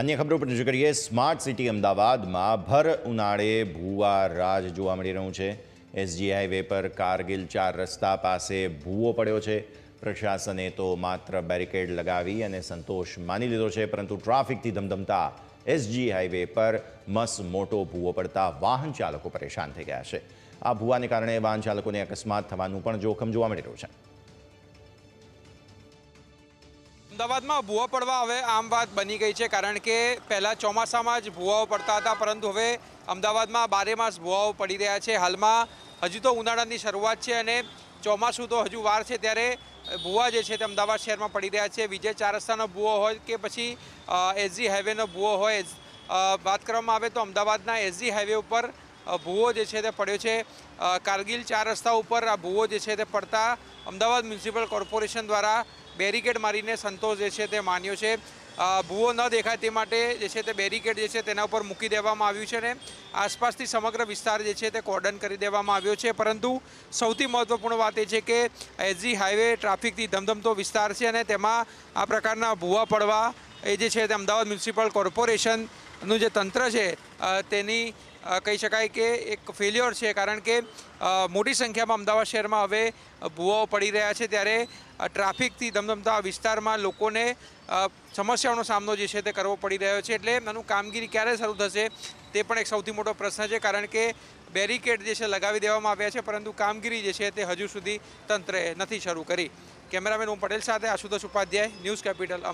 अन्य खबरों पर नजर કરીએ। સ્માર્ટ સિટી અમદાવાદમાં ભર ઉનાળે ભૂવા રાજ જોવા મળી રહ્યું છે। એસજી હાઈવે પર કારગિલ 4 રસ્તા પાસે ભૂવો પડ્યો છે। પ્રશાસને તો માત્ર બેરિકેડ લગાવી અને સંતોષ માની લીધો છે, પરંતુ ટ્રાફિકથી ધમધમતા એસજી હાઈવે પર મસ મોટો ભૂવો પડતા વાહન ચાલકો પરેશાન થઈ ગયા છે। આ ભૂવાને કારણે વાહન ચાલકોને અકસ્માત થવાનું પણ જોખમ જોવા મળી રહ્યું છે। અમદાવાદમાં ભૂવા પડવા હવે આમ વાત બની ગઈ છે, કારણ કે પહેલાં ચોમાસામાં જ ભૂવાઓ પડતા હતા, પરંતુ હવે અમદાવાદમાં 12 માસ ભૂવાઓ પડી રહ્યા છે। હાલમાં હજુ તો ઉનાળાની શરૂઆત છે અને ચોમાસું તો હજુ વાર છે, ત્યારે ભૂવા જે છે તે અમદાવાદ શહેરમાં પડી રહ્યા છે। વિજય 4 રસ્તાનો ભૂવો હોય કે પછી એસજી હાઈવેનો ભૂવો હોય, વાત કરવામાં આવે તો અમદાવાદના એસજી હાઈવે ઉપર ભૂવો જે છે તે પડ્યો છે। કારગિલ 4 રસ્તા ઉપર આ ભૂવો જે છે તે પડતા અમદાવાદ મ્યુનિસિપલ કોર્પોરેશન દ્વારા બેરિકેડ મારીને સંતોષ જે છે તે માન્યો છે। ભૂવો ન દેખાય તે માટે જે છે તે બેરિકેડ જે છે તેના ઉપર મૂકી દેવામાં આવ્યું છે અને આસપાસથી સમગ્ર વિસ્તાર જે છે તે કોર્ડન કરી દેવામાં આવ્યો છે। પરંતુ સૌથી મહત્ત્વપૂર્ણ વાત એ છે કે એસજી હાઈવે ટ્રાફિકથી ધમધમતો વિસ્તાર છે અને તેમાં આ પ્રકારના ભૂવા પડવા એ જે છે તે અમદાવાદ મ્યુનિસિપલ કોર્પોરેશનનું જે તંત્ર છે તેની કહી શકાય કે એક ફેલ્યોર છે, કારણ કે મોટી સંખ્યામાં અમદાવાદ શહેરમાં હવે ભૂવાઓ પડી રહ્યા છે, ત્યારે ટ્રાફિકથી ધમધમતા વિસ્તારમાં લોકોને સમસ્યાઓનો સામનો જે છે તે કરવો પડી રહ્યો છે। એટલે આનું કામગીરી ક્યારે શરૂ થશે તે પણ એક સૌથી મોટો પ્રશ્ન છે, કારણ કે બેરિકેડ જે છે લગાવી દેવામાં આવ્યા છે, પરંતુ કામગીરી જે છે તે હજુ સુધી તંત્રએ નથી શરૂ કરી। કેમેરામેન ઓમ પટેલ સાથે આશુતોષ ઉપાધ્યાય, ન્યૂઝ કેપિટલ અમદાવાદ।